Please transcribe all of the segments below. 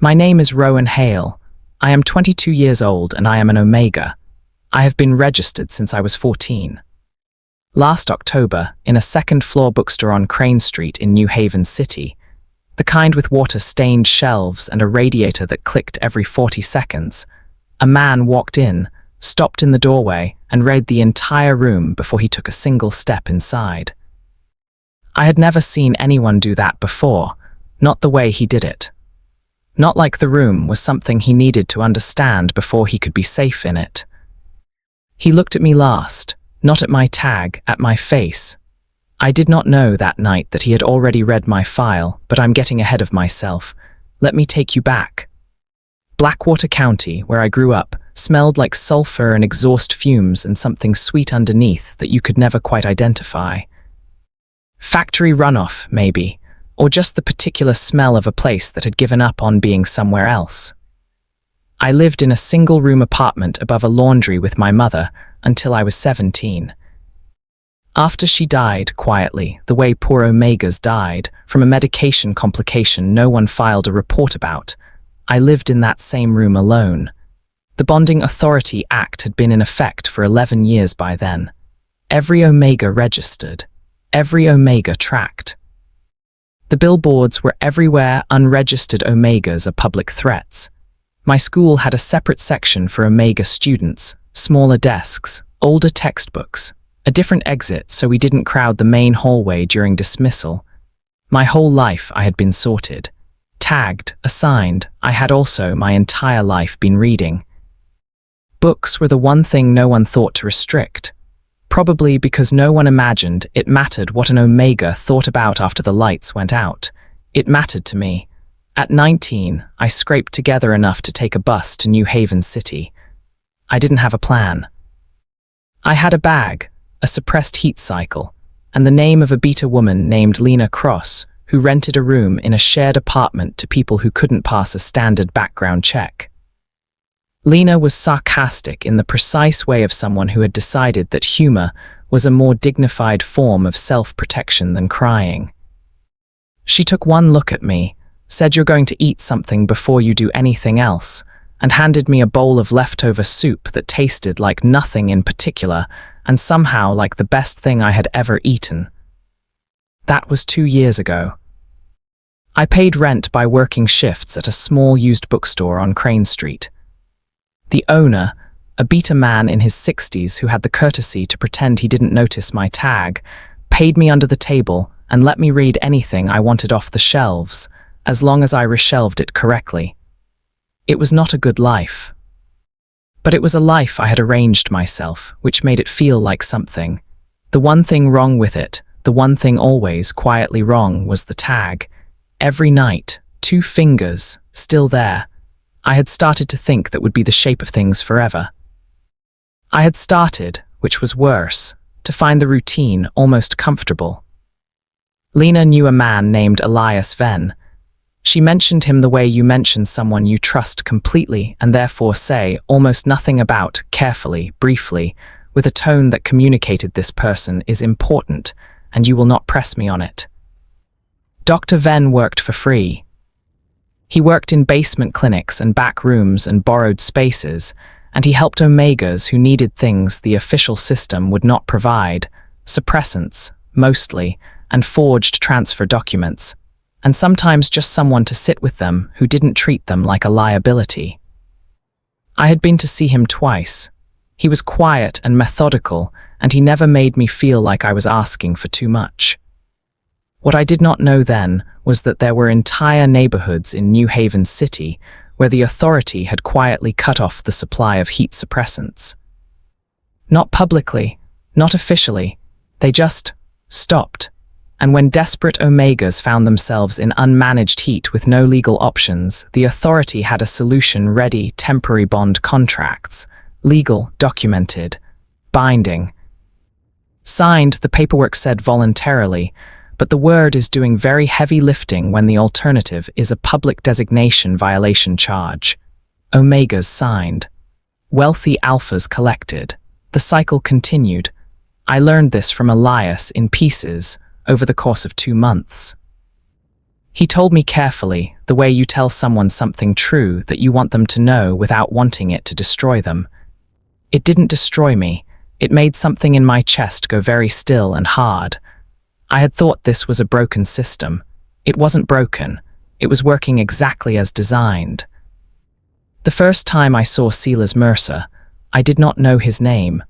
My name is Rowan Hale. I am 22 years old and I am an Omega. I have been registered since I was 14. Last October, in a second-floor bookstore on Crane Street in New Haven City, the kind with water-stained shelves and a radiator that clicked every 40 seconds, a man walked in, stopped in the doorway, and read the entire room before he took a single step inside. I had never seen anyone do that before, not the way he did it. Not like the room was something he needed to understand before he could be safe in it. He looked at me last, not at my tag, at my face. I did not know that night that he had already read my file, but I'm getting ahead of myself. Let me take you back. Blackwater County, where I grew up, smelled like sulfur and exhaust fumes and something sweet underneath that you could never quite identify. Factory runoff, maybe, or just the particular smell of a place that had given up on being somewhere else. I lived in a single-room apartment above a laundry with my mother until I was 17. After she died, quietly, the way poor Omegas died, from a medication complication no one filed a report about, I lived in that same room alone. The Bonding Authority Act had been in effect for 11 years by then. Every Omega registered. Every Omega tracked. The billboards were everywhere. Unregistered Omegas are public threats. My school had a separate section for Omega students, smaller desks, older textbooks, a different exit so we didn't crowd the main hallway during dismissal. My whole life I had been sorted. Tagged, assigned, I had also my entire life been reading. Books were the one thing no one thought to restrict. Probably because no one imagined it mattered what an Omega thought about after the lights went out. It mattered to me. At 19, I scraped together enough to take a bus to New Haven City. I didn't have a plan. I had a bag, a suppressed heat cycle, and the name of a beta woman named Lena Cross, who rented a room in a shared apartment to people who couldn't pass a standard background check. Lena was sarcastic in the precise way of someone who had decided that humor was a more dignified form of self-protection than crying. She took one look at me, said you're going to eat something before you do anything else, and handed me a bowl of leftover soup that tasted like nothing in particular and somehow like the best thing I had ever eaten. That was 2 years ago. I paid rent by working shifts at a small used bookstore on Crane Street. The owner, a beta man in his 60s who had the courtesy to pretend he didn't notice my tag, paid me under the table and let me read anything I wanted off the shelves, as long as I reshelved it correctly. It was not a good life. But it was a life I had arranged myself, which made it feel like something. The one thing wrong with it, the one thing always quietly wrong, was the tag. Every night, 2 fingers, still there. I had started to think that would be the shape of things forever. I had started, which was worse, to find the routine almost comfortable. Lena knew a man named Elias Venn. She mentioned him the way you mention someone you trust completely and therefore say almost nothing about, carefully, briefly, with a tone that communicated this person is important and you will not press me on it. Dr. Venn worked for free. He worked in basement clinics and back rooms and borrowed spaces, and he helped Omegas who needed things the official system would not provide, suppressants, mostly, and forged transfer documents, and sometimes just someone to sit with them who didn't treat them like a liability. I had been to see him twice. He was quiet and methodical, and he never made me feel like I was asking for too much. What I did not know then was that there were entire neighborhoods in New Haven City where the authority had quietly cut off the supply of heat suppressants. Not publicly, not officially, they just stopped. And when desperate Omegas found themselves in unmanaged heat with no legal options, the authority had a solution ready: temporary bond contracts, legal, documented, binding. Signed, the paperwork said voluntarily, but the word is doing very heavy lifting when the alternative is a public designation violation charge. Omegas signed. Wealthy alphas collected. The cycle continued. I learned this from Elias in pieces over the course of 2 months. He told me carefully, the way you tell someone something true that you want them to know without wanting it to destroy them. It didn't destroy me. It made something in my chest go very still and hard. I had thought this was a broken system. It wasn't broken. It was working exactly as designed. The first time I saw Silas Mercer, I did not know his name.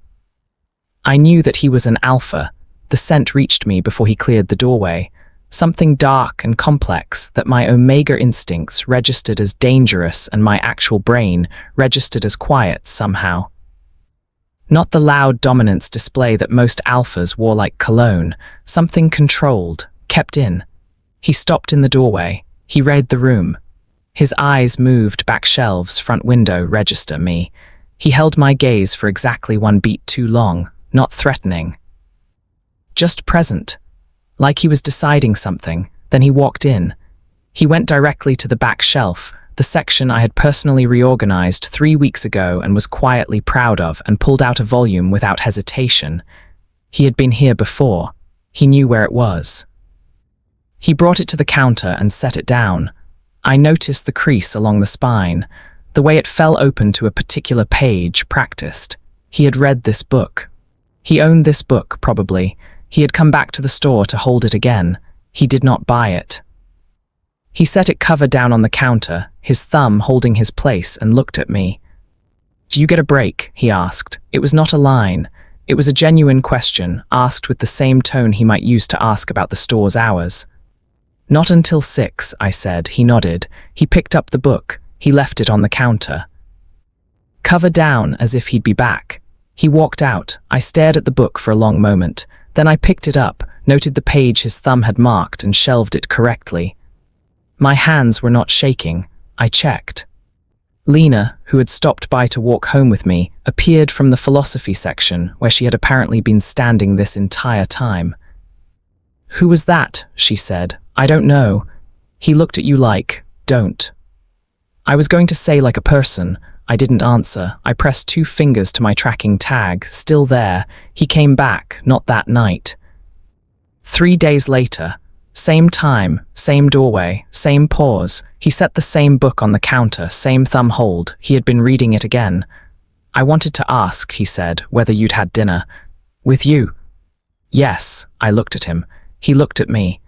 I knew that he was an alpha. The scent reached me before he cleared the doorway. Something dark and complex that my omega instincts registered as dangerous and my actual brain registered as quiet somehow. Not the loud dominance display that most alphas wore like cologne, something controlled, kept in. He stopped in the doorway. He read the room. His eyes moved back shelves, front window, register me. He held my gaze for exactly one beat too long, not threatening. Just present. Like he was deciding something, then he walked in. He went directly to the back shelf, the section I had personally reorganized 3 weeks ago and was quietly proud of, and pulled out a volume without hesitation. He had been here before. He knew where it was. He brought it to the counter and set it down. I noticed the crease along the spine, the way it fell open to a particular page practiced. He had read this book. He owned this book, probably. He had come back to the store to hold it again. He did not buy it. He set it cover down on the counter, his thumb holding his place, and looked at me. "Do you get a break?" he asked. It was not a line. It was a genuine question, asked with the same tone he might use to ask about the store's hours. "Not until 6, I said. He nodded. He picked up the book. He left it on the counter. Cover down, as if he'd be back. He walked out. I stared at the book for a long moment. Then I picked it up, noted the page his thumb had marked, and shelved it correctly. My hands were not shaking. I checked. Lena, who had stopped by to walk home with me, appeared from the philosophy section, where she had apparently been standing this entire time. "Who was that?" she said. "I don't know." He looked at you like, "Don't." I was going to say like a person. I didn't answer. I pressed 2 fingers to my tracking tag, still there. He came back, not that night. 3 days later, same time, same doorway, same pause. He set the same book on the counter, same thumb hold. He had been reading it again. "I wanted to ask," he said, "whether you'd had dinner. With you." "Yes." I looked at him. He looked at me.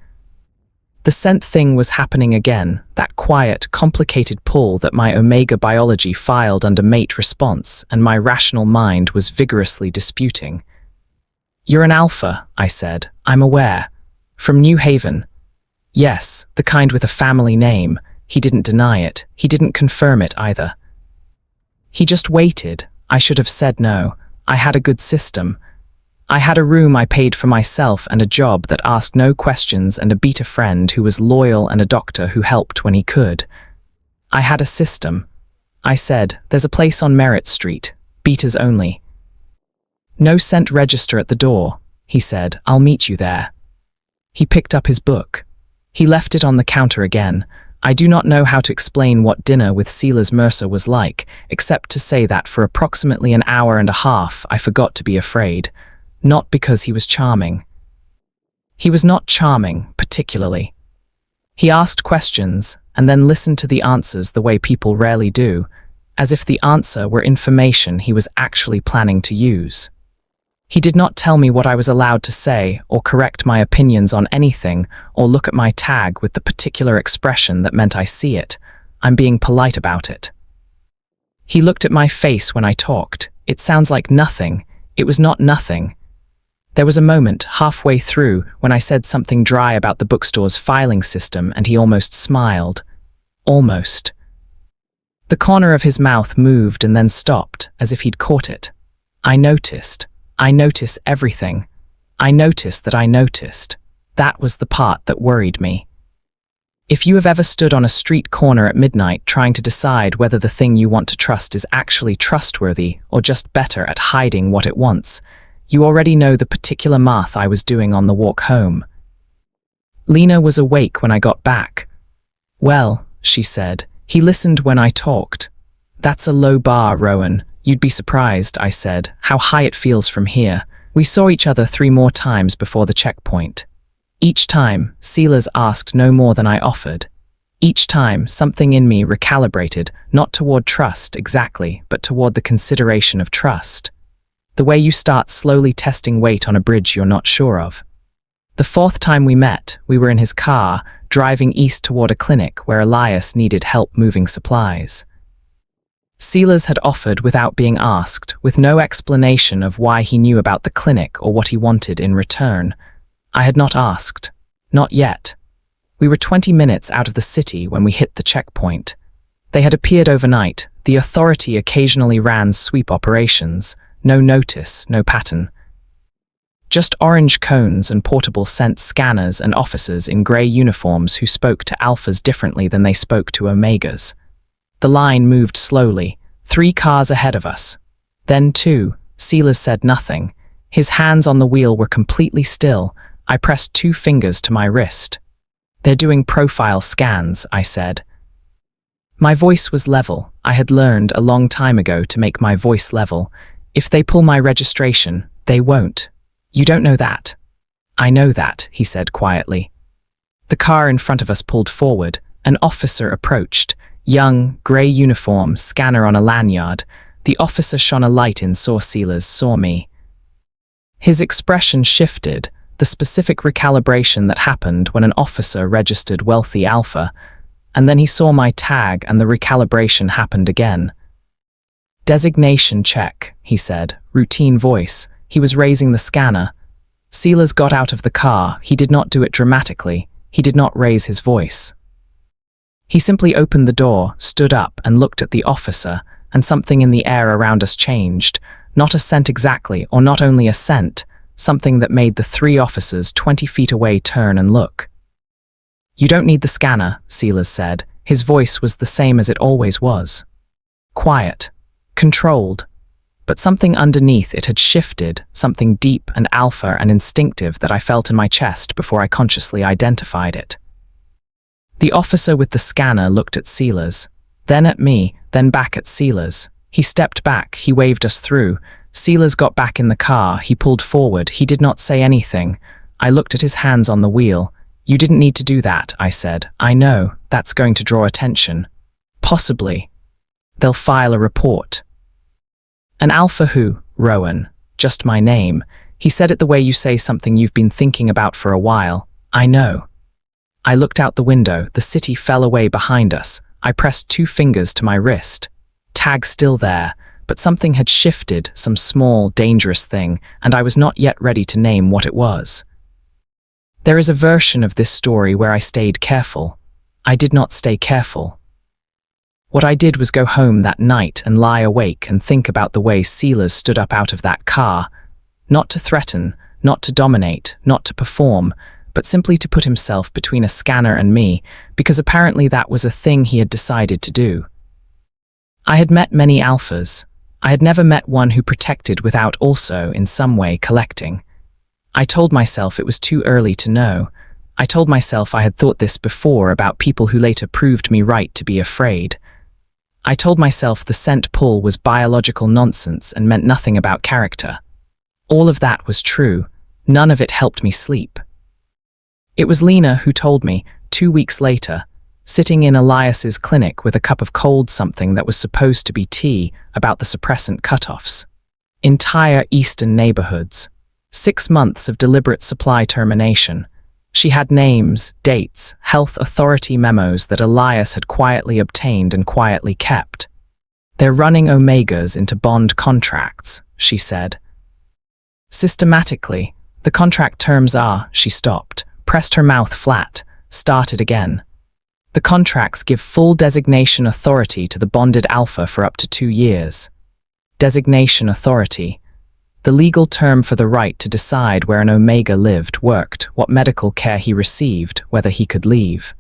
The scent thing was happening again, that quiet, complicated pull that my omega biology filed under mate response, and my rational mind was vigorously disputing. "You're an alpha," I said. "I'm aware. From New Haven." "Yes, the kind with a family name." He didn't deny it. He didn't confirm it either. He just waited. I should have said no. I had a good system. I had a room I paid for myself and a job that asked no questions and a beta friend who was loyal and a doctor who helped when he could. I had a system. I said, "There's a place on Merritt Street. Betas only." "No scent register at the door," he said. "I'll meet you there." He picked up his book. He left it on the counter again. I do not know how to explain what dinner with Silas Mercer was like, except to say that for approximately an hour and a half I forgot to be afraid. Not because he was charming. He was not charming, particularly. He asked questions and then listened to the answers the way people rarely do, as if the answer were information he was actually planning to use. He did not tell me what I was allowed to say or correct my opinions on anything or look at my tag with the particular expression that meant I see it. I'm being polite about it. He looked at my face when I talked. It sounds like nothing. It was not nothing. There was a moment, halfway through, when I said something dry about the bookstore's filing system and he almost smiled. Almost. The corner of his mouth moved and then stopped, as if he'd caught it. I noticed. I notice everything. I noticed that I noticed. That was the part that worried me. If you have ever stood on a street corner at midnight trying to decide whether the thing you want to trust is actually trustworthy or just better at hiding what it wants, you already know the particular math I was doing on the walk home. Lena was awake when I got back. "Well," she said, "he listened when I talked." "That's a low bar, Rowan. You'd be surprised," I said, "how high it feels from here. We saw each other 3 more times before the checkpoint. Each time, Silas asked no more than I offered. Each time, something in me recalibrated, not toward trust exactly, but toward the consideration of trust. The way you start slowly testing weight on a bridge you're not sure of. The fourth time we met, we were in his car, driving east toward a clinic where Elias needed help moving supplies. Silas had offered without being asked, with no explanation of why he knew about the clinic or what he wanted in return. I had not asked. Not yet. We were 20 minutes out of the city when we hit the checkpoint. They had appeared overnight. The authority occasionally ran sweep operations. No notice, no pattern. Just orange cones and portable scent scanners and officers in grey uniforms who spoke to alphas differently than they spoke to omegas. The line moved slowly, 3 cars ahead of us. Then 2. Silas said nothing. His hands on the wheel were completely still. I pressed 2 fingers to my wrist. "They're doing profile scans," I said. My voice was level. I had learned a long time ago to make my voice level. If they pull my registration, they won't. You don't know that. I know that, he said quietly. The car in front of us pulled forward. An officer approached. Young, grey uniform, scanner on a lanyard. The officer shone a light in, saw me. His expression shifted, the specific recalibration that happened when an officer registered wealthy alpha, and then he saw my tag and the recalibration happened again. "Designation check," he said, routine voice. He was raising the scanner. Silas got out of the car. He did not do it dramatically. He did not raise his voice. He simply opened the door, stood up, and looked at the officer, and something in the air around us changed. Not a scent exactly, or not only a scent, something that made the 3 officers 20 feet away turn and look. "You don't need the scanner," Silas said. His voice was the same as it always was. Quiet. Controlled. But something underneath it had shifted, something deep and alpha and instinctive that I felt in my chest before I consciously identified it. The officer with the scanner looked at Silas, then at me, then back at Silas. He stepped back, he waved us through. Silas got back in the car, he pulled forward, he did not say anything. I looked at his hands on the wheel. "You didn't need to do that," I said. "I know, that's going to draw attention." "Possibly. They'll file a report." "An alpha who?" "Rowan. Just my name." He said it the way you say something you've been thinking about for a while. "I know." I looked out the window. The city fell away behind us. I pressed 2 fingers to my wrist. Tag still there, but something had shifted, some small, dangerous thing, and I was not yet ready to name what it was. There is a version of this story where I stayed careful. I did not stay careful. What I did was go home that night and lie awake and think about the way Silas stood up out of that car, not to threaten, not to dominate, not to perform, but simply to put himself between a scanner and me, because apparently that was a thing he had decided to do. I had met many alphas. I had never met one who protected without also, in some way, collecting. I told myself it was too early to know. I told myself I had thought this before about people who later proved me right to be afraid. I told myself the scent pull was biological nonsense and meant nothing about character. All of that was true. None of it helped me sleep. It was Lena who told me, 2 weeks later, sitting in Elias's clinic with a cup of cold something that was supposed to be tea, about the suppressant cutoffs. Entire eastern neighborhoods. 6 months of deliberate supply termination. She had names, dates, health authority memos that Elias had quietly obtained and quietly kept. "They're running omegas into bond contracts," she said. "Systematically, the contract terms are," she stopped, pressed her mouth flat, started again. "The contracts give full designation authority to the bonded alpha for up to 2 years. Designation authority. The legal term for the right to decide where an omega lived, worked, what medical care he received, whether he could leave."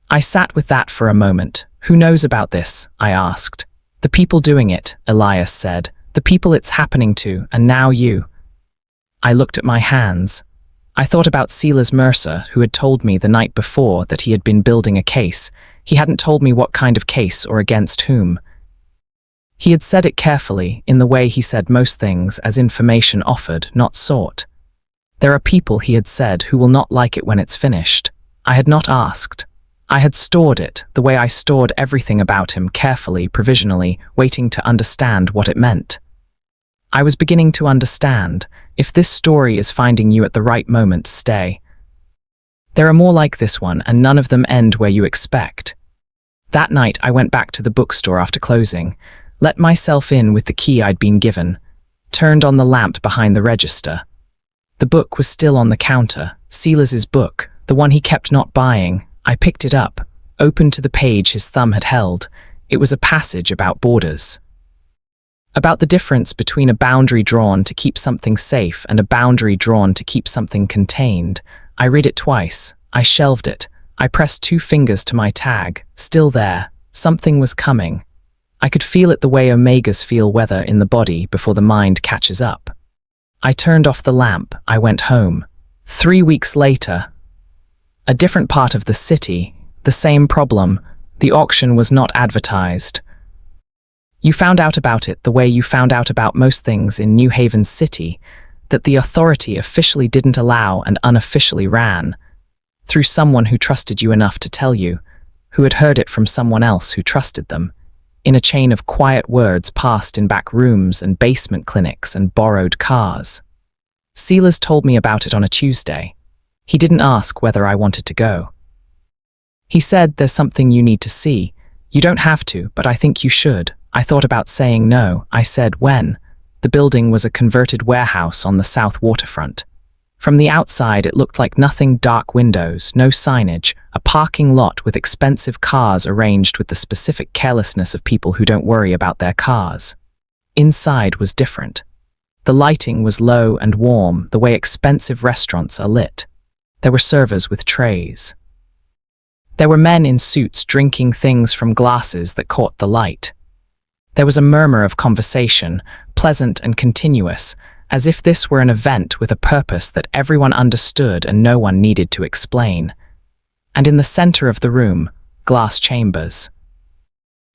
I sat with that for a moment. "Who knows about this?" I asked. "The people doing it," Elias said. "The people it's happening to, and now you." I looked at my hands. I thought about Silas Mercer, who had told me the night before that he had been building a case. He hadn't told me what kind of case or against whom. He had said it carefully, in the way he said most things, as information offered, not sought. There are people, he had said, who will not like it when it's finished. I had not asked. I had stored it, the way I stored everything about him, carefully, provisionally, waiting to understand what it meant. I was beginning to understand. If this story is finding you at the right moment, stay. There are more like this one, and none of them end where you expect. That night, I went back to the bookstore after closing, let myself in with the key I'd been given, turned on the lamp behind the register. The book was still on the counter, Silas's book, the one he kept not buying. I picked it up, opened to the page his thumb had held. It was a passage about borders. About the difference between a boundary drawn to keep something safe and a boundary drawn to keep something contained. I read it twice. I shelved it. I pressed 2 fingers to my tag. Still there. Something was coming. I could feel it the way omegas feel weather in the body before the mind catches up. I turned off the lamp. I went home. 3 weeks later, a different part of the city, the same problem. The auction was not advertised. You found out about it the way you found out about most things in New Haven City, that the authority officially didn't allow and unofficially ran, through someone who trusted you enough to tell you, who had heard it from someone else who trusted them, in a chain of quiet words passed in back rooms and basement clinics and borrowed cars. Silas told me about it on a Tuesday. He didn't ask whether I wanted to go. He said, "There's something you need to see. You don't have to, but I think you should." I thought about saying no. I said, "When?" The building was a converted warehouse on the south waterfront. From the outside, it looked like nothing. Dark windows, no signage, a parking lot with expensive cars arranged with the specific carelessness of people who don't worry about their cars. Inside was different. The lighting was low and warm, the way expensive restaurants are lit. There were servers with trays. There were men in suits drinking things from glasses that caught the light. There was a murmur of conversation, pleasant and continuous, as if this were an event with a purpose that everyone understood and no one needed to explain. And in the center of the room, glass chambers.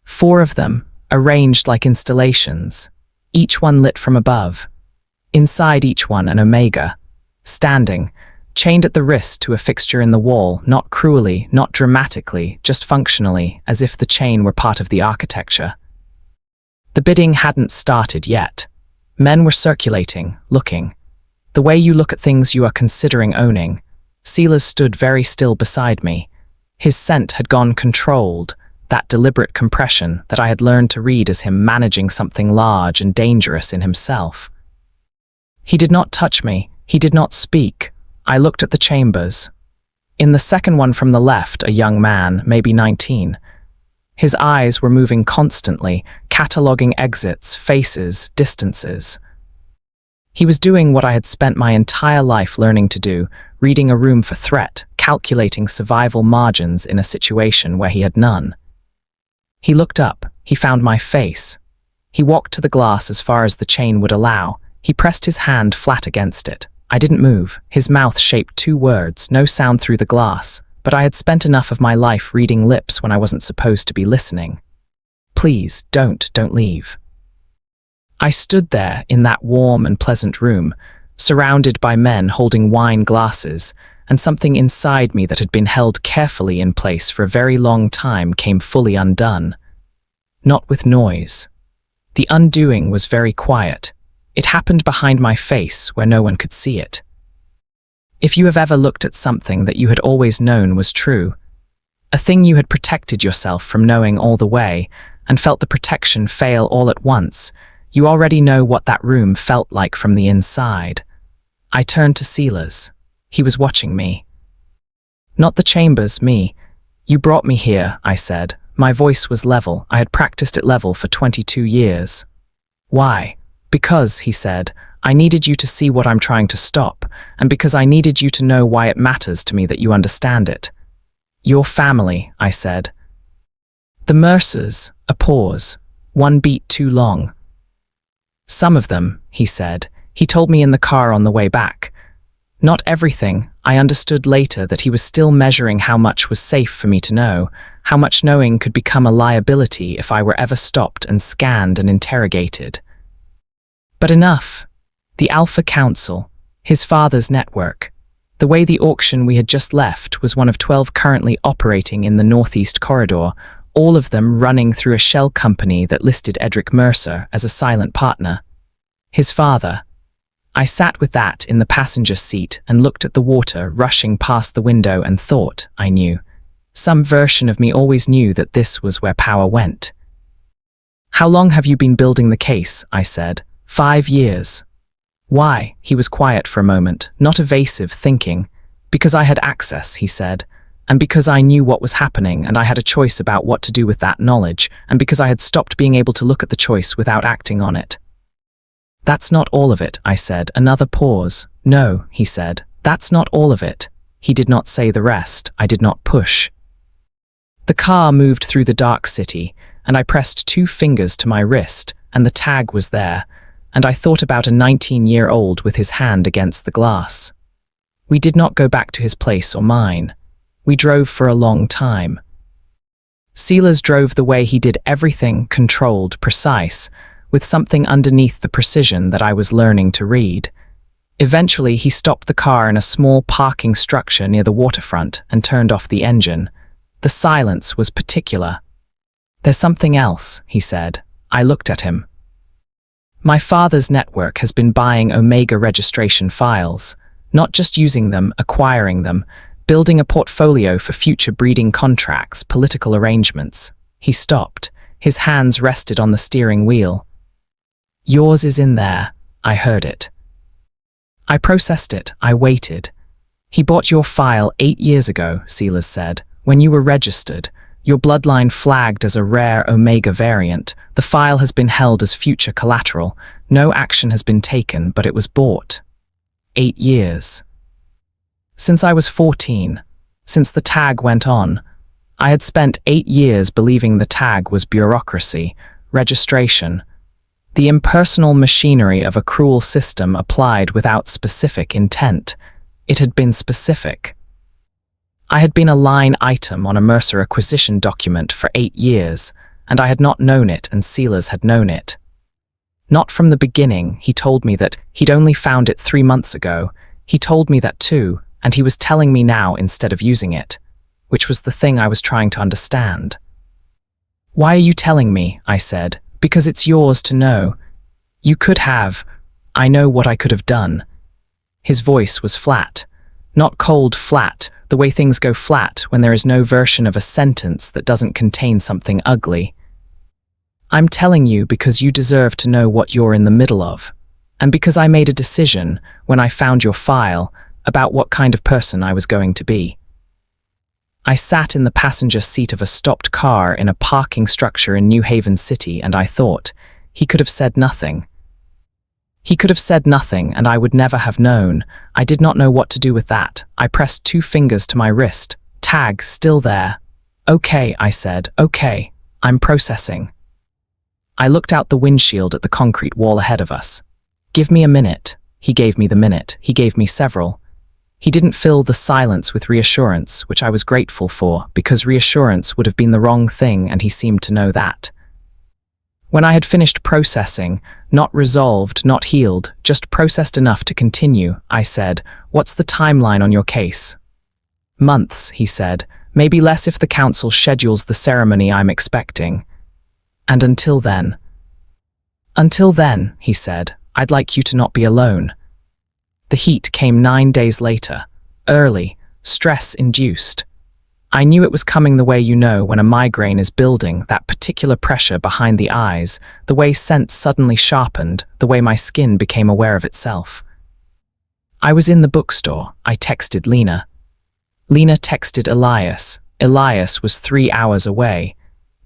4 of them, arranged like installations, each one lit from above. Inside each one an omega, standing, chained at the wrist to a fixture in the wall, not cruelly, not dramatically, just functionally, as if the chain were part of the architecture. The bidding hadn't started yet. Men were circulating, looking. The way you look at things you are considering owning. Silas stood very still beside me. His scent had gone controlled, that deliberate compression that I had learned to read as him managing something large and dangerous in himself. He did not touch me. He did not speak. I looked at the chambers. In the second one from the left, a young man, maybe 19. His eyes were moving constantly, cataloging exits, faces, distances. He was doing what I had spent my entire life learning to do, reading a room for threat, calculating survival margins in a situation where he had none. He looked up. He found my face. He walked to the glass as far as the chain would allow. He pressed his hand flat against it. I didn't move. His mouth shaped 2 words, no sound through the glass. But I had spent enough of my life reading lips when I wasn't supposed to be listening. "Please, don't leave." I stood there in that warm and pleasant room, surrounded by men holding wine glasses, and something inside me that had been held carefully in place for a very long time came fully undone. Not with noise. The undoing was very quiet. It happened behind my face where no one could see it. If you have ever looked at something that you had always known was true, a thing you had protected yourself from knowing all the way, and felt the protection fail all at once, you already know what that room felt like from the inside. I turned to Silas. He was watching me. "Not the chambers, me. You brought me here," I said. My voice was level. I had practiced at level for 22 years. "Why?" "Because," he said, "I needed you to see what I'm trying to stop, and because I needed you to know why it matters to me that you understand it." "Your family," I said. "The Mercers," a pause, 1 beat too long. "Some of them," he said. He told me in the car on the way back. Not everything. I understood later that he was still measuring how much was safe for me to know, how much knowing could become a liability if I were ever stopped and scanned and interrogated. But enough. The Alpha Council. His father's network. The way the auction we had just left was one of 12 currently operating in the Northeast Corridor, all of them running through a shell company that listed Edric Mercer as a silent partner. His father. I sat with that in the passenger seat and looked at the water rushing past the window and thought, I knew. Some version of me always knew that this was where power went. How long have you been building the case? I said. 5 years. Why? He was quiet for a moment, not evasive, thinking. Because I had access, he said, and because I knew what was happening and I had a choice about what to do with that knowledge, and because I had stopped being able to look at the choice without acting on it. That's not all of it, I said. Another pause. No, he said. That's not all of it. He did not say the rest. I did not push. The car moved through the dark city, and I pressed 2 fingers to my wrist, and the tag was there, and I thought about a 19-year-old with his hand against the glass. We did not go back to his place or mine. We drove for a long time. Silas drove the way he did everything controlled, precise, with something underneath the precision that I was learning to read. Eventually, he stopped the car in a small parking structure near the waterfront and turned off the engine. The silence was particular. There's something else, he said. I looked at him. My father's network has been buying Omega registration files, not just using them, acquiring them, building a portfolio for future breeding contracts, political arrangements. He stopped. His hands rested on the steering wheel. Yours is in there. I heard it. I processed it. I waited. He bought your file 8 years ago, Silas said, when you were registered. Your bloodline flagged as a rare Omega variant. The file has been held as future collateral. No action has been taken, but it was bought. 8 years. Since I was 14, since the tag went on, I had spent 8 years believing the tag was bureaucracy, registration, the impersonal machinery of a cruel system applied without specific intent. It had been specific. I had been a line item on a Mercer acquisition document for 8 years, and I had not known it, and Silas had known it. Not from the beginning. He told me that he'd only found it 3 months ago. He told me that too, and he was telling me now instead of using it, which was the thing I was trying to understand. Why are you telling me? I said. Because it's yours to know. You could have. I know what I could have done. His voice was flat. Not cold flat, the way things go flat when there is no version of a sentence that doesn't contain something ugly. I'm telling you because you deserve to know what you're in the middle of, and because I made a decision when I found your file about what kind of person I was going to be. I sat in the passenger seat of a stopped car in a parking structure in New Haven City, and I thought, he could have said nothing. He could have said nothing, and I would never have known. I did not know what to do with that. I pressed 2 fingers to my wrist. Tag still there. Okay, I said. Okay, I'm processing. I looked out the windshield at the concrete wall ahead of us. Give me a minute. He gave me the minute. He gave me several. He didn't fill the silence with reassurance, which I was grateful for, because reassurance would have been the wrong thing, and he seemed to know that. When I had finished processing, not resolved, not healed, just processed enough to continue, I said, "What's the timeline on your case?" "Months," he said. "Maybe less if the council schedules the ceremony I'm expecting." "And until then?" "Until then," he said, "I'd like you to not be alone." The heat came 9 days later, early, stress-induced. I knew it was coming the way you know when a migraine is building, that particular pressure behind the eyes, the way sense suddenly sharpened, the way my skin became aware of itself. I was in the bookstore. I texted Lena. Lena texted Elias. Elias was 3 hours away.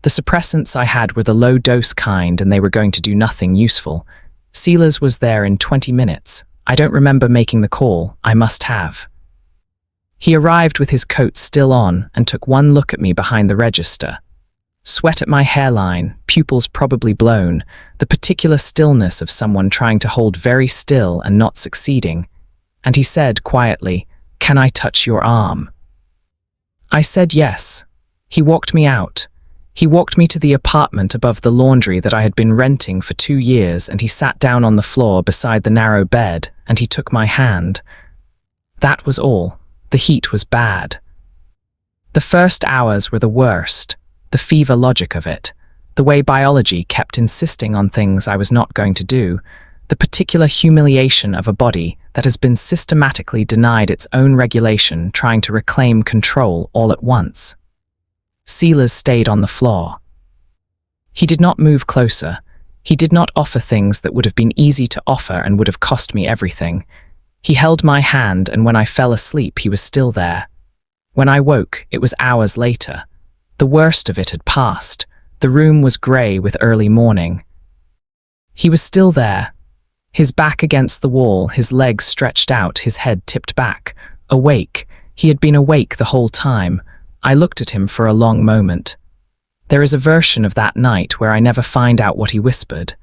The suppressants I had were the low-dose kind, and they were going to do nothing useful. Silas was there in 20 minutes. I don't remember making the call. I must have. He arrived with his coat still on and took one look at me behind the register. Sweat at my hairline, pupils probably blown, the particular stillness of someone trying to hold very still and not succeeding. And he said quietly, "Can I touch your arm?" I said yes. He walked me out. He walked me to the apartment above the laundry that I had been renting for 2 years, and he sat down on the floor beside the narrow bed, and he took my hand. That was all. The heat was bad. The first hours were the worst, the fever logic of it, the way biology kept insisting on things I was not going to do, the particular humiliation of a body that has been systematically denied its own regulation, trying to reclaim control all at once. Silas stayed on the floor. He did not move closer. He did not offer things that would have been easy to offer and would have cost me everything. He held my hand, and when I fell asleep, he was still there. When I woke, it was hours later. The worst of it had passed. The room was grey with early morning. He was still there, his back against the wall, his legs stretched out, his head tipped back. Awake. He had been awake the whole time. I looked at him for a long moment. There is a version of that night where I never find out what he whispered.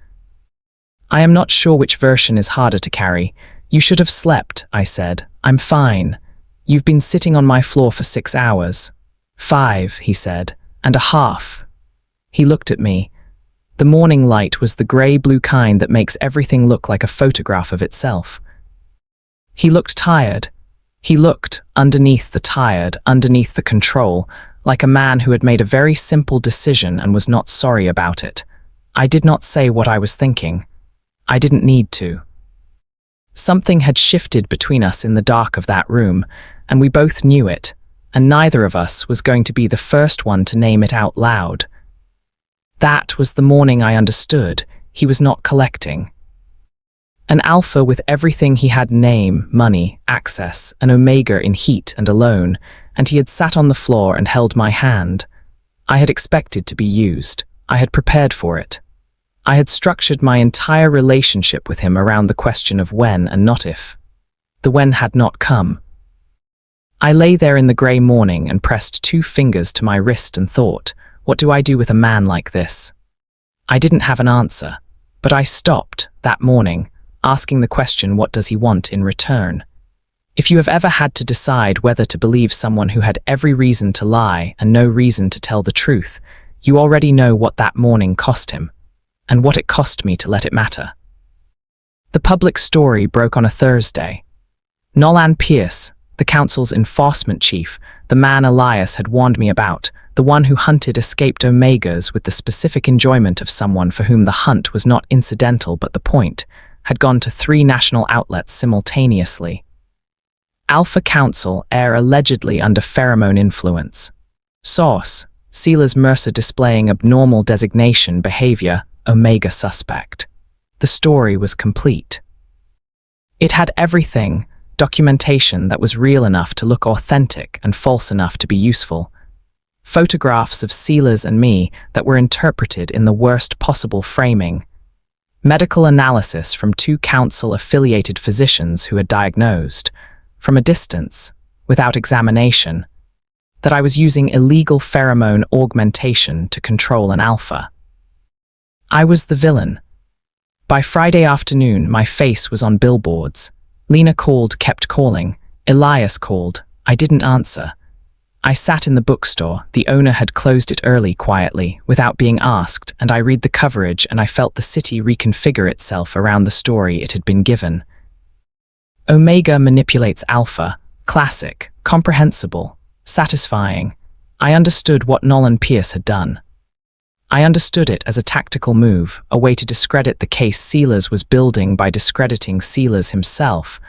I am not sure which version is harder to carry. You should have slept, I said. I'm fine. You've been sitting on my floor for 6 hours. 5, he said, and a half. He looked at me. The morning light was the grey-blue kind that makes everything look like a photograph of itself. He looked tired. He looked, underneath the tired, underneath the control, like a man who had made a very simple decision and was not sorry about it. I did not say what I was thinking. I didn't need to. Something had shifted between us in the dark of that room, and we both knew it, and neither of us was going to be the first one to name it out loud. That was the morning I understood he was not collecting. An alpha with everything he had: name, money, access, an omega in heat and alone, and he had sat on the floor and held my hand. I had expected to be used. I had prepared for it. I had structured my entire relationship with him around the question of when and not if. The when had not come. I lay there in the grey morning and pressed 2 fingers to my wrist and thought, what do I do with a man like this? I didn't have an answer, but I stopped, that morning, asking the question, what does he want in return? If you have ever had to decide whether to believe someone who had every reason to lie and no reason to tell the truth, you already know what that morning cost him, and what it cost me to let it matter. The public story broke on a Thursday. Nolan Pierce, the council's enforcement chief, the man Elias had warned me about, the one who hunted escaped omegas with the specific enjoyment of someone for whom the hunt was not incidental but the point, had gone to 3 national outlets simultaneously. Alpha Council air allegedly under pheromone influence. Source: Silas Mercer displaying abnormal designation behavior, omega suspect. The story was complete. It had everything, documentation that was real enough to look authentic and false enough to be useful. Photographs of Silas and me that were interpreted in the worst possible framing. Medical analysis from 2 council-affiliated physicians who had diagnosed, from a distance, without examination, that I was using illegal pheromone augmentation to control an alpha. I was the villain. By Friday afternoon, my face was on billboards. Lena called, kept calling. Elias called. I didn't answer. I sat in the bookstore. The owner had closed it early, quietly, without being asked, and I read the coverage and I felt the city reconfigure itself around the story it had been given. Omega manipulates alpha. Classic, comprehensible, satisfying. I understood what Nolan Pierce had done. I understood it as a tactical move, a way to discredit the case Silas was building by discrediting Silas himself.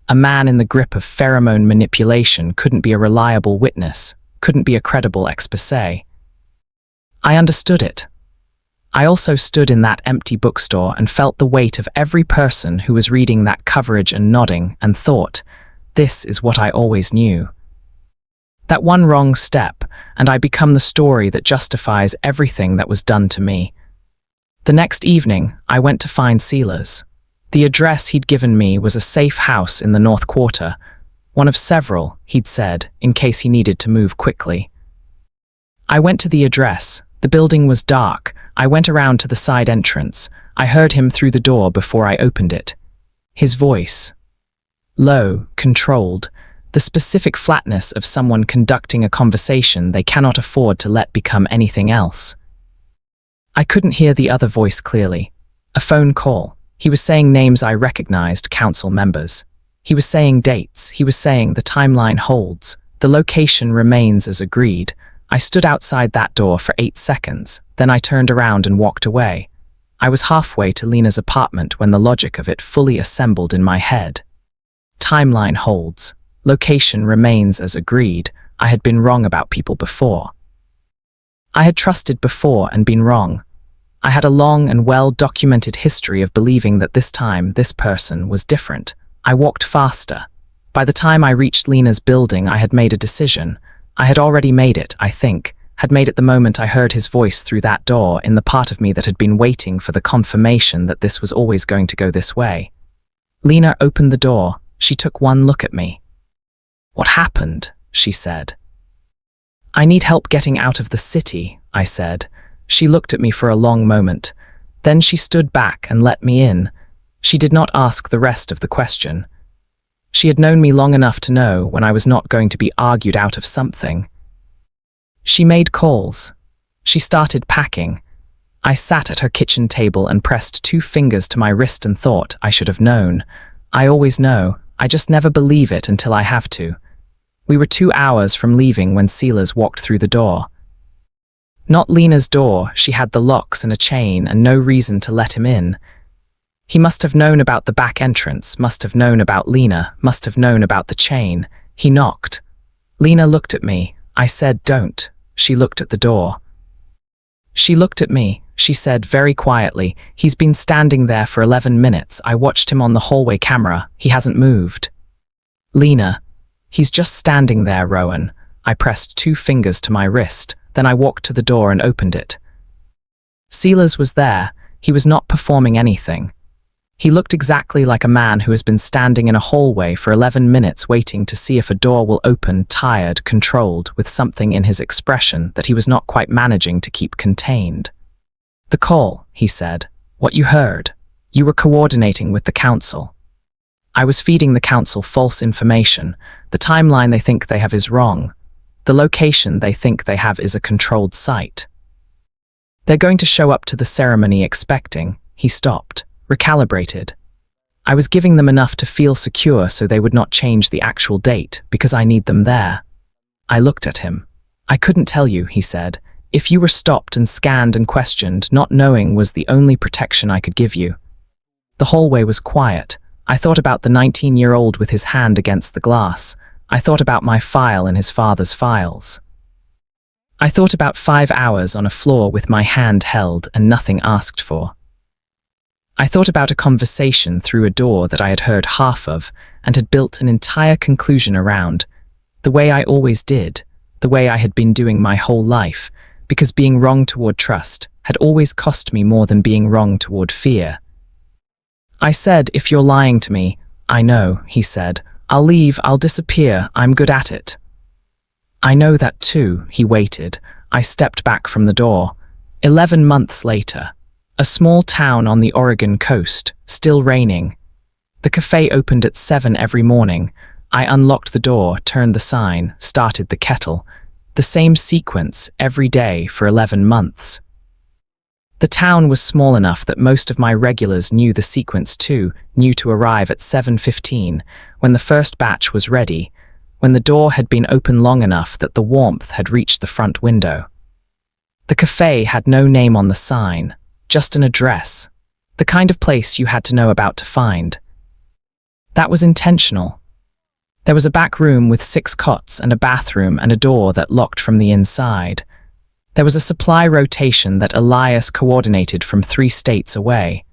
A man in the grip of pheromone manipulation couldn't be a reliable witness, couldn't be a credible exposé. I understood it. I also stood in that empty bookstore and felt the weight of every person who was reading that coverage and nodding and thought, this is what I always knew. That one wrong step, and I become the story that justifies everything that was done to me. The next evening, I went to find Silas. The address he'd given me was a safe house in the North Quarter, one of several, he'd said, in case he needed to move quickly. I went to the address. The building was dark. I went around to the side entrance. I heard him through the door before I opened it. His voice. Low, controlled, the specific flatness of someone conducting a conversation they cannot afford to let become anything else. I couldn't hear the other voice clearly. A phone call. He was saying names I recognized, council members. He was saying dates. He was saying the timeline holds. The location remains as agreed. I stood outside that door for 8 seconds. Then I turned around and walked away. I was halfway to Lena's apartment when the logic of it fully assembled in my head. Timeline holds. Location remains as agreed. I had been wrong about people before. I had trusted before and been wrong. I had a long and well-documented history of believing that this time this person was different. I walked faster. By the time I reached Lena's building, I had made a decision. I had already made it, I think, had made it the moment I heard his voice through that door in the part of me that had been waiting for the confirmation that this was always going to go this way. Lena opened the door. She took one look at me. "What happened?" she said. "I need help getting out of the city," I said. She looked at me for a long moment. Then she stood back and let me in. She did not ask the rest of the question. She had known me long enough to know when I was not going to be argued out of something. She made calls. She started packing. I sat at her kitchen table and pressed 2 fingers to my wrist and thought I should have known. I always know. I just never believe it until I have to. We were 2 hours from leaving when Silas walked through the door. Not Lena's door. She had the locks and a chain and no reason to let him in. He must have known about the back entrance, must have known about Lena, must have known about the chain. He knocked. Lena looked at me. I said, "Don't." She looked at the door. She looked at me. She said very quietly, "He's been standing there for 11 minutes. I watched him on the hallway camera. He hasn't moved." "Lena, he's just standing there, Rowan." I pressed 2 fingers to my wrist. Then I walked to the door and opened it. Silas was there. He was not performing anything. He looked exactly like a man who has been standing in a hallway for 11 minutes waiting to see if a door will open, tired, controlled, with something in his expression that he was not quite managing to keep contained. "The call," he said. "What you heard. You were coordinating with the council." I was feeding the council false information. The timeline they think they have is wrong. The location they think they have is a controlled site. They're going to show up to the ceremony expecting. He stopped, recalibrated. I was giving them enough to feel secure so they would not change the actual date because I need them there. I looked at him. "I couldn't tell you," he said. "If you were stopped and scanned and questioned, not knowing was the only protection I could give you." The hallway was quiet. I thought about the 19-year-old with his hand against the glass. I thought about my file and his father's files. I thought about 5 hours on a floor with my hand held and nothing asked for. I thought about a conversation through a door that I had heard half of and had built an entire conclusion around, the way I always did, the way I had been doing my whole life, because being wrong toward trust had always cost me more than being wrong toward fear. I said, "If you're lying to me," "I know," he said. "I'll leave, I'll disappear, I'm good at it." "I know that too," he waited. I stepped back from the door. 11 months later. A small town on the Oregon coast, still raining. The cafe opened at 7 every morning. I unlocked the door, turned the sign, started the kettle. The same sequence every day for 11 months. The town was small enough that most of my regulars knew the sequence too, knew to arrive at 7:15, when the first batch was ready, when the door had been open long enough that the warmth had reached the front window. The cafe had no name on the sign, just an address, the kind of place you had to know about to find. That was intentional. There was a back room with 6 cots and a bathroom and a door that locked from the inside. There was a supply rotation that Elias coordinated from 3 states away.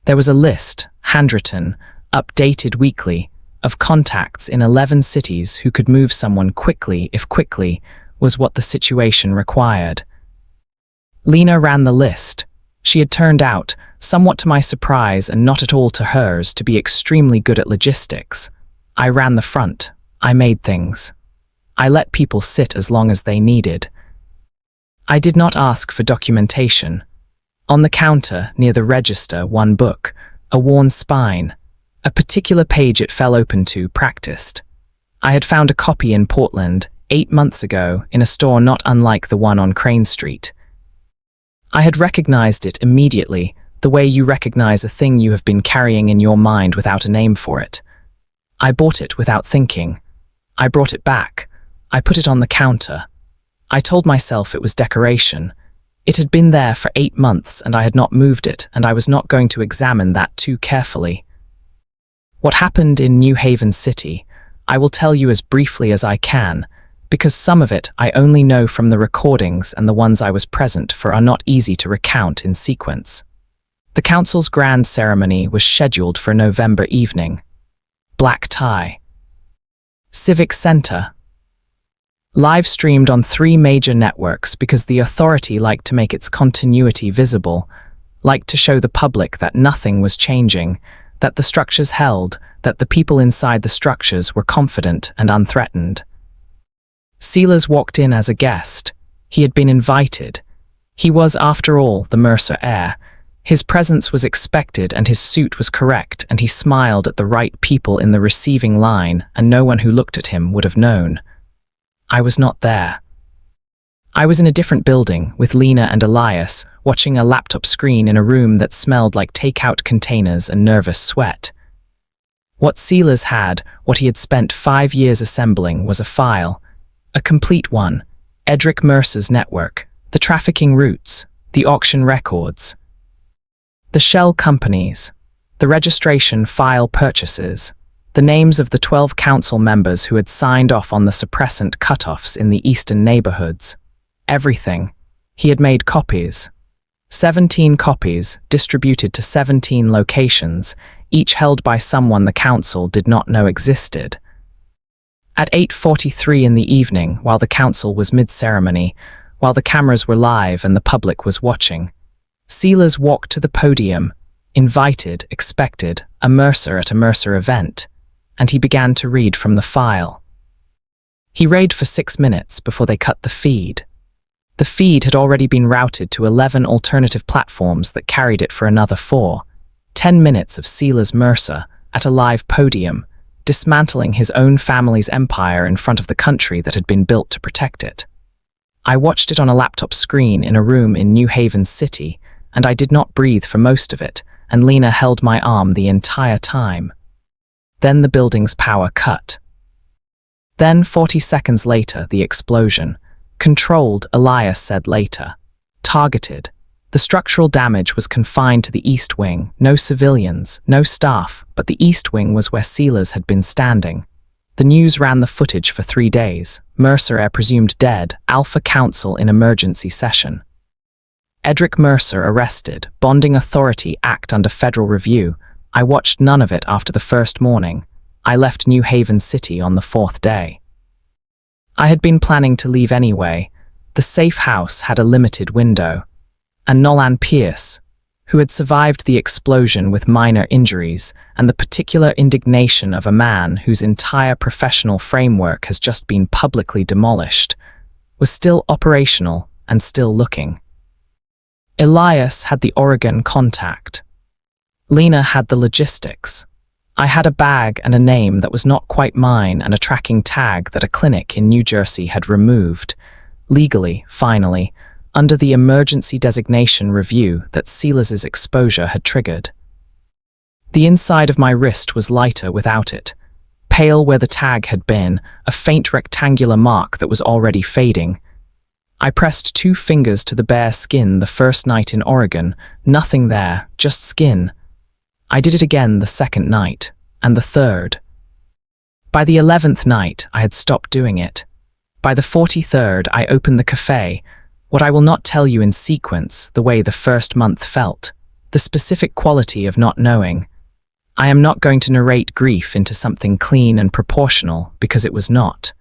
There was a list, handwritten, updated weekly, of contacts in 11 cities who could move someone quickly if quickly was what the situation required. Lena ran the list. She had turned out, somewhat to my surprise and not at all to hers, to be extremely good at logistics. I ran the front. I made things. I let people sit as long as they needed. I did not ask for documentation. On the counter, near the register, 1 book, a worn spine, a particular page it fell open to, practiced. I had found a copy in Portland 8 months ago in a store not unlike the one on Crane Street. I had recognized it immediately, the way you recognize a thing you have been carrying in your mind without a name for it. I bought it without thinking. I brought it back. I put it on the counter. I told myself it was decoration. It had been there for 8 months and I had not moved it, and I was not going to examine that too carefully. What happened in New Haven City, I will tell you as briefly as I can, because some of it I only know from the recordings and the ones I was present for are not easy to recount in sequence. The council's grand ceremony was scheduled for November evening. Black tie. Civic Center. Live streamed on 3 major networks because the authority liked to make its continuity visible, liked to show the public that nothing was changing, that the structures held, that the people inside the structures were confident and unthreatened. Silas walked in as a guest. He had been invited. He was, after all, the Mercer heir. His presence was expected and his suit was correct, and he smiled at the right people in the receiving line, and no one who looked at him would have known. I was not there. I was in a different building with Lena and Elias, watching a laptop screen in a room that smelled like takeout containers and nervous sweat. What Silas had, what he had spent 5 years assembling, was a file. A complete one. Edric Mercer's network, the trafficking routes, the auction records, the shell companies, the registration file purchases, the names of the 12 council members who had signed off on the suppressant cutoffs in the eastern neighborhoods. Everything. He had made copies. 17 copies, distributed to 17 locations, each held by someone the council did not know existed. At 8:43 in the evening, while the council was mid-ceremony, while the cameras were live and the public was watching, Silas walked to the podium, invited, expected, a Mercer at a Mercer event, and he began to read from the file. He read for 6 minutes before they cut the feed. The feed had already been routed to 11 alternative platforms that carried it for another 4. 10 minutes of Silas Mercer at a live podium, dismantling his own family's empire in front of the country that had been built to protect it. I watched it on a laptop screen in a room in New Haven City, and I did not breathe for most of it, and Lena held my arm the entire time. Then the building's power cut. Then, 40 seconds later, the explosion. Controlled, Elias said later. Targeted. The structural damage was confined to the East Wing, no civilians, no staff, but the East Wing was where Silas had been standing. The news ran the footage for 3 days. Mercer presumed dead, Alpha Council in emergency session. Edric Mercer arrested, Bonding Authority Act under federal review. I watched none of it after the first morning. I left New Haven City on the 4th day. I had been planning to leave anyway. The safe house had a limited window. And Nolan Pierce, who had survived the explosion with minor injuries, and the particular indignation of a man whose entire professional framework has just been publicly demolished, was still operational and still looking. Elias had the Oregon contact. Lena had the logistics. I had a bag and a name that was not quite mine and a tracking tag that a clinic in New Jersey had removed, legally, finally, under the emergency designation review that Silas's exposure had triggered. The inside of my wrist was lighter without it, pale where the tag had been, a faint rectangular mark that was already fading. I pressed 2 fingers to the bare skin the first night in Oregon, nothing there, just skin. I did it again the second night, and the third. By the 11th night, I had stopped doing it. By the 43rd, I opened the cafe. What I will not tell you in sequence, the way the first month felt, the specific quality of not knowing. I am not going to narrate grief into something clean and proportional, because it was not.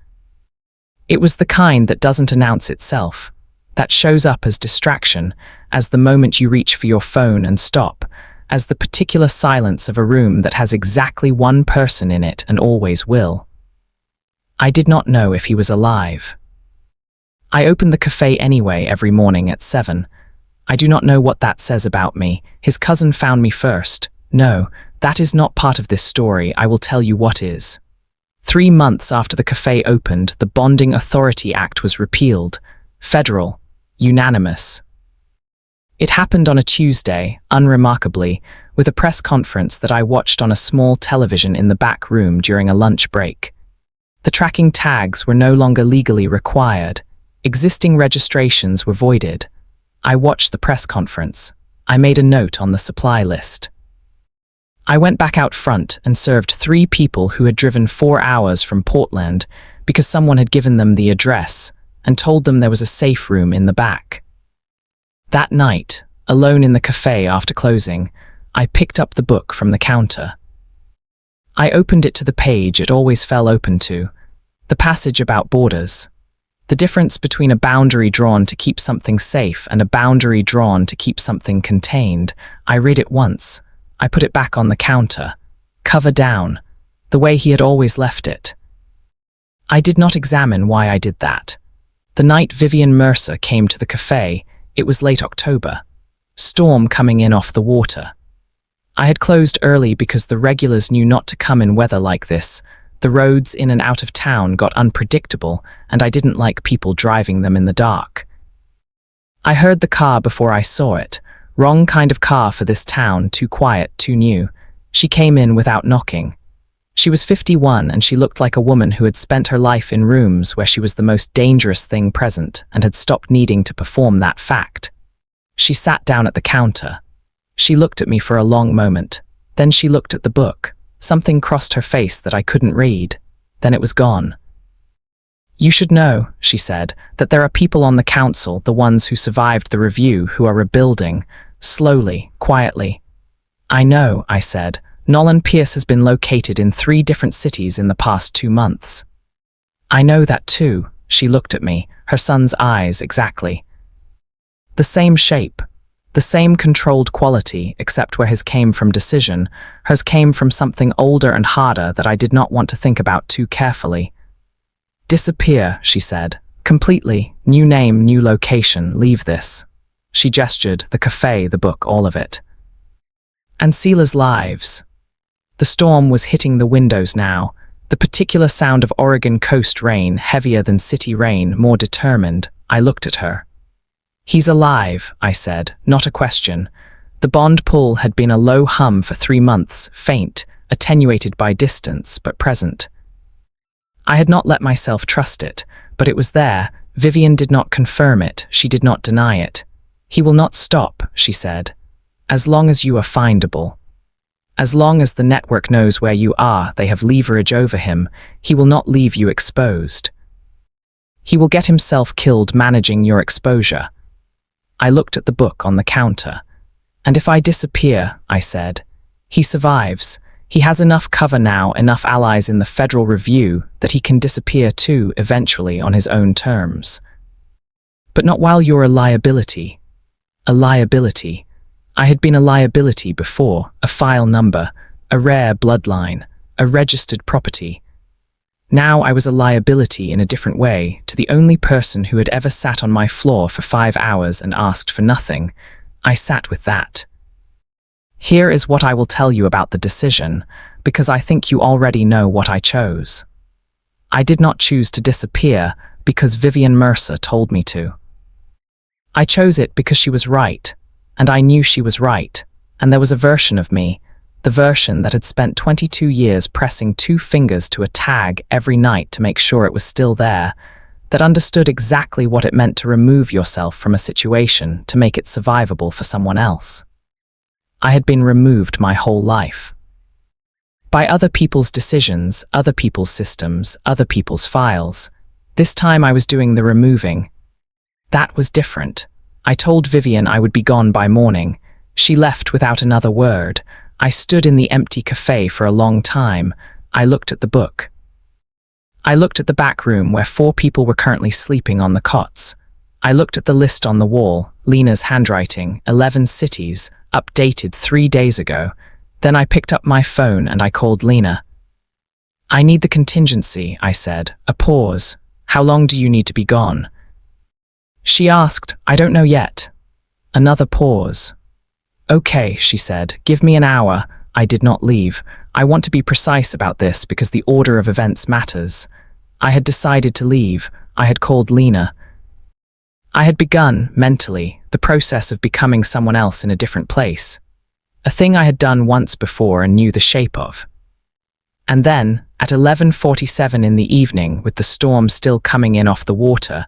It was the kind that doesn't announce itself, that shows up as distraction, as the moment you reach for your phone and stop, as the particular silence of a room that has exactly one person in it and always will. I did not know if he was alive. I opened the cafe anyway every morning at 7. I do not know what that says about me. His cousin found me first. No, that is not part of this story. I will tell you what is. 3 months after the cafe opened, the Bonding Authority Act was repealed. Federal. Unanimous. It happened on a Tuesday, unremarkably, with a press conference that I watched on a small television in the back room during a lunch break. The tracking tags were no longer legally required. Existing registrations were voided. I watched the press conference. I made a note on the supply list. I went back out front and served 3 people who had driven 4 hours from Portland because someone had given them the address and told them there was a safe room in the back. That night, alone in the cafe after closing, I picked up the book from the counter. I opened it to the page it always fell open to, the passage about borders. The difference between a boundary drawn to keep something safe and a boundary drawn to keep something contained. I read it once. I put it back on the counter, cover down, the way he had always left it. I did not examine why I did that. The night Vivian Mercer came to the cafe, it was late October. Storm coming in off the water. I had closed early because the regulars knew not to come in weather like this. The roads in and out of town got unpredictable, and I didn't like people driving them in the dark. I heard the car before I saw it. Wrong kind of car for this town, too quiet, too new. She came in without knocking. She was 51 and she looked like a woman who had spent her life in rooms where she was the most dangerous thing present and had stopped needing to perform that fact. She sat down at the counter. She looked at me for a long moment. Then she looked at the book. Something crossed her face that I couldn't read. Then it was gone. "You should know," she said, "that there are people on the council, the ones who survived the review, who are rebuilding, slowly, quietly." "I know," I said. "Nolan Pierce has been located in 3 different cities in the past 2 months." "I know that too." She looked at me, her son's eyes exactly. The same shape, the same controlled quality, except where his came from decision, hers came from something older and harder that I did not want to think about too carefully. "Disappear," she said. "Completely. New name, new location. Leave this." She gestured, the cafe, the book, all of it. And Sila's lives. The storm was hitting the windows now. The particular sound of Oregon coast rain, heavier than city rain, more determined. I looked at her. "He's alive," I said, not a question. The bond pull had been a low hum for 3 months, faint, attenuated by distance, but present. I had not let myself trust it, but it was there. Vivian did not confirm it, she did not deny it. "He will not stop," she said. "As long as you are findable. As long as the network knows where you are, they have leverage over him. He will not leave you exposed. He will get himself killed managing your exposure." I looked at the book on the counter. "And if I disappear," I said, "he survives. He has enough cover now, enough allies in the federal review, that he can disappear too, eventually, on his own terms. But not while you're a liability." A liability. I had been a liability before, a file number, a rare bloodline, a registered property. Now I was a liability in a different way to the only person who had ever sat on my floor for 5 hours and asked for nothing. I sat with that. Here is what I will tell you about the decision, because I think you already know what I chose. I did not choose to disappear because Vivian Mercer told me to. I chose it because she was right, and I knew she was right, and there was a version of me, the version that had spent 22 years pressing 2 fingers to a tag every night to make sure it was still there, that understood exactly what it meant to remove yourself from a situation to make it survivable for someone else. I had been removed my whole life. By other people's decisions, other people's systems, other people's files. This time I was doing the removing. That was different. I told Vivian I would be gone by morning. She left without another word. I stood in the empty cafe for a long time. I looked at the book. I looked at the back room where 4 people were currently sleeping on the cots. I looked at the list on the wall, Lena's handwriting, 11 cities, updated 3 days ago. Then I picked up my phone and I called Lena. "I need the contingency," I said. A pause. "How long do you need to be gone?" She asked, "I don't know yet." Another pause. "Okay," she said, "give me an hour." I did not leave. I want to be precise about this because the order of events matters. I had decided to leave. I had called Lena. I had begun, mentally, the process of becoming someone else in a different place. A thing I had done once before and knew the shape of. And then, at 11:47 in the evening, with the storm still coming in off the water,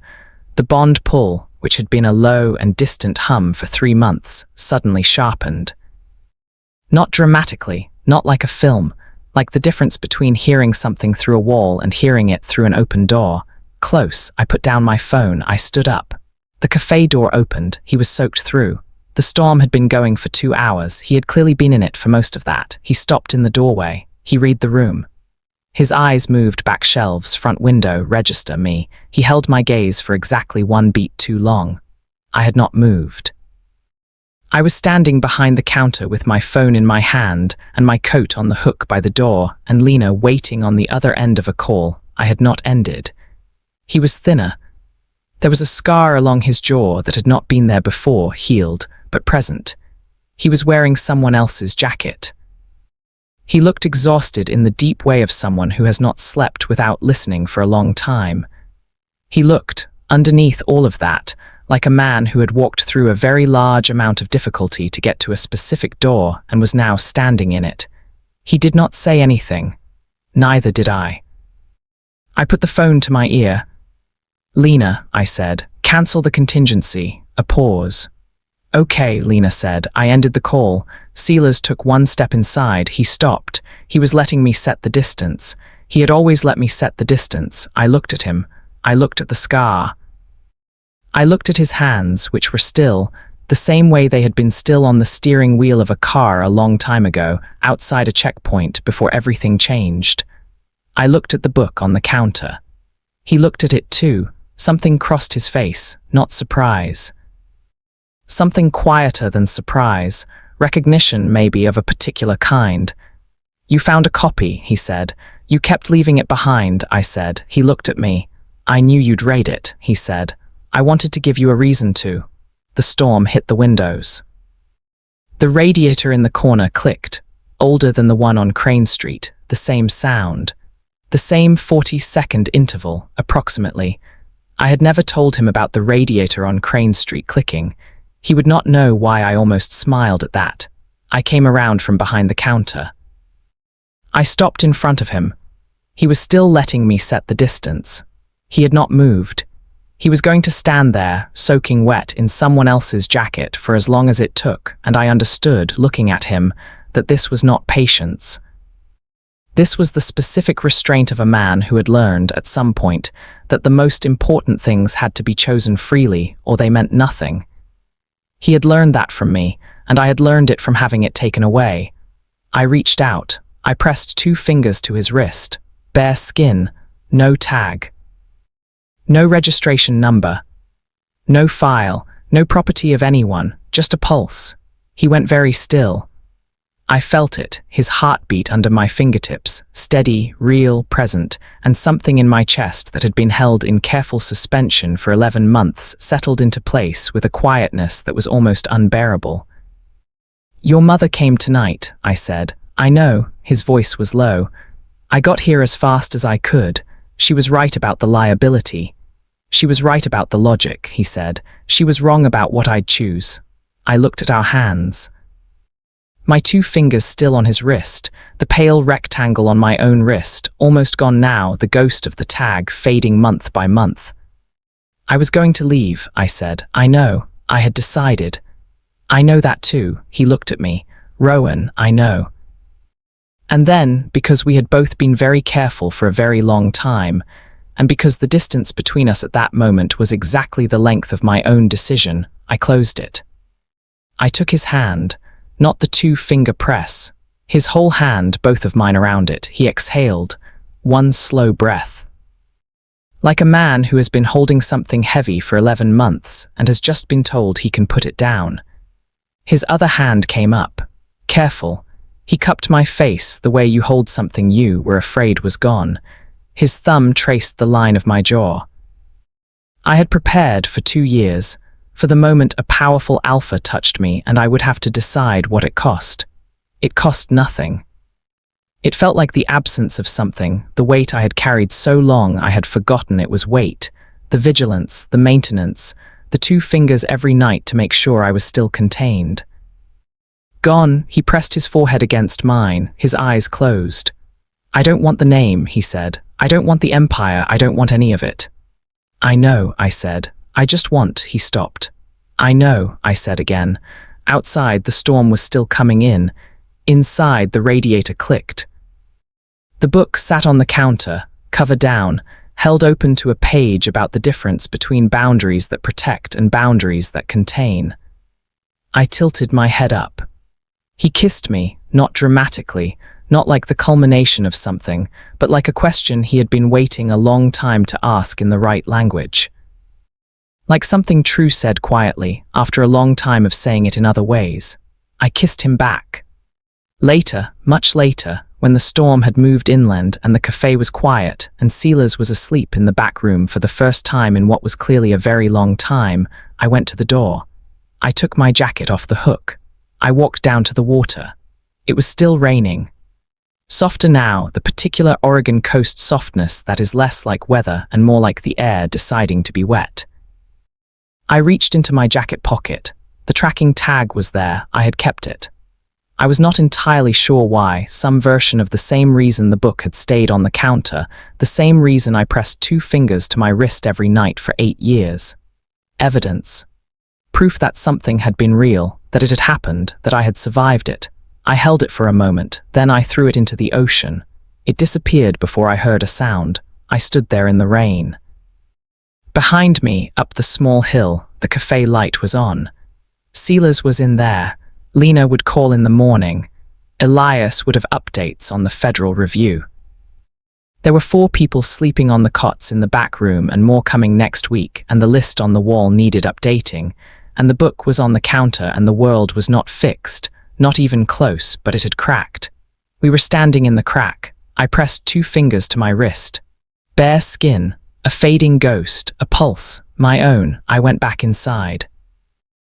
the bond pull, which had been a low and distant hum for 3 months, suddenly sharpened. Not dramatically, not like a film, like the difference between hearing something through a wall and hearing it through an open door. Close, I put down my phone, I stood up. The cafe door opened, he was soaked through. The storm had been going for 2 hours, he had clearly been in it for most of that. He stopped in the doorway, he read the room. His eyes moved back shelves, front window, register, me. He held my gaze for exactly 1 beat too long. I had not moved. I was standing behind the counter with my phone in my hand and my coat on the hook by the door, and Lena waiting on the other end of a call I had not ended. He was thinner. There was a scar along his jaw that had not been there before, healed, but present. He was wearing someone else's jacket. He looked exhausted in the deep way of someone who has not slept without listening for a long time. He looked, underneath all of that, like a man who had walked through a very large amount of difficulty to get to a specific door and was now standing in it. He did not say anything. Neither did I. I put the phone to my ear. "Lena," I said, "cancel the contingency." A pause. "Okay," Lena said. I ended the call. Silas took 1 step inside. He stopped. He was letting me set the distance. He had always let me set the distance. I looked at him. I looked at the scar. I looked at his hands, which were still, the same way they had been still on the steering wheel of a car a long time ago, outside a checkpoint before everything changed. I looked at the book on the counter. He looked at it too. Something crossed his face, not surprise. Something quieter than surprise, recognition maybe of a particular kind. "You found a copy," he said. "You kept leaving it behind," I said. He looked at me. "I knew you'd raid it," he said. "I wanted to give you a reason to." The storm hit the windows. The radiator in the corner clicked, older than the one on Crane Street, the same sound. The same 40-second interval, approximately. I had never told him about the radiator on Crane Street clicking. He would not know why I almost smiled at that. I came around from behind the counter. I stopped in front of him. He was still letting me set the distance. He had not moved. He was going to stand there, soaking wet in someone else's jacket for as long as it took, and I understood, looking at him, that this was not patience. This was the specific restraint of a man who had learned, at some point, that the most important things had to be chosen freely, or they meant nothing. He had learned that from me, and I had learned it from having it taken away. I reached out. I pressed 2 fingers to his wrist. Bare skin. No tag. No registration number. No file. No property of anyone. Just a pulse. He went very still. I felt it, his heartbeat under my fingertips, steady, real, present, and something in my chest that had been held in careful suspension for 11 months settled into place with a quietness that was almost unbearable. "Your mother came tonight," I said. "I know," his voice was low. "I got here as fast as I could. She was right about the liability. She was right about the logic," he said. "She was wrong about what I'd choose." I looked at our hands. My 2 fingers still on his wrist, the pale rectangle on my own wrist, almost gone now, the ghost of the tag fading month by month. "I was going to leave," I said. "I know. I had decided." "I know that too," he looked at me. "Rowan, I know." And then, because we had both been very careful for a very long time, and because the distance between us at that moment was exactly the length of my own decision, I closed it. I took his hand, not the 2-finger press. His whole hand, both of mine around it. He exhaled, 1 slow breath. Like a man who has been holding something heavy for 11 months and has just been told he can put it down. His other hand came up. Careful. He cupped my face the way you hold something you were afraid was gone. His thumb traced the line of my jaw. I had prepared for 2 years. For the moment a powerful alpha touched me and I would have to decide what it cost. It cost nothing. It felt like the absence of something, the weight I had carried so long I had forgotten it was weight, the vigilance, the maintenance, the 2 fingers every night to make sure I was still contained. Gone, he pressed his forehead against mine, his eyes closed. I don't want the name, he said. I don't want the empire, I don't want any of it. I know, I said. I just want, he stopped. I know, I said again. Outside, the storm was still coming in. Inside, the radiator clicked. The book sat on the counter, cover down, held open to a page about the difference between boundaries that protect and boundaries that contain. I tilted my head up. He kissed me, not dramatically, not like the culmination of something, but like a question he had been waiting a long time to ask in the right language. Like something true said quietly, after a long time of saying it in other ways. I kissed him back. Later, much later, when the storm had moved inland and the cafe was quiet and Silas was asleep in the back room for the first time in what was clearly a very long time, I went to the door. I took my jacket off the hook. I walked down to the water. It was still raining. Softer now, the particular Oregon coast softness that is less like weather and more like the air deciding to be wet. I reached into my jacket pocket. The tracking tag was there. I had kept it. I was not entirely sure why, some version of the same reason the book had stayed on the counter, the same reason I pressed 2 fingers to my wrist every night for 8 years. Evidence. Proof that something had been real, that it had happened, that I had survived it. I held it for a moment, then I threw it into the ocean. It disappeared before I heard a sound. I stood there in the rain. Behind me, up the small hill, the cafe light was on. Silas was in there. Lena would call in the morning. Elias would have updates on the Federal Review. There were 4 people sleeping on the cots in the back room and more coming next week, and the list on the wall needed updating, and the book was on the counter and the world was not fixed, not even close, but it had cracked. We were standing in the crack. I pressed 2 fingers to my wrist. Bare skin, a fading ghost, a pulse, my own. I went back inside.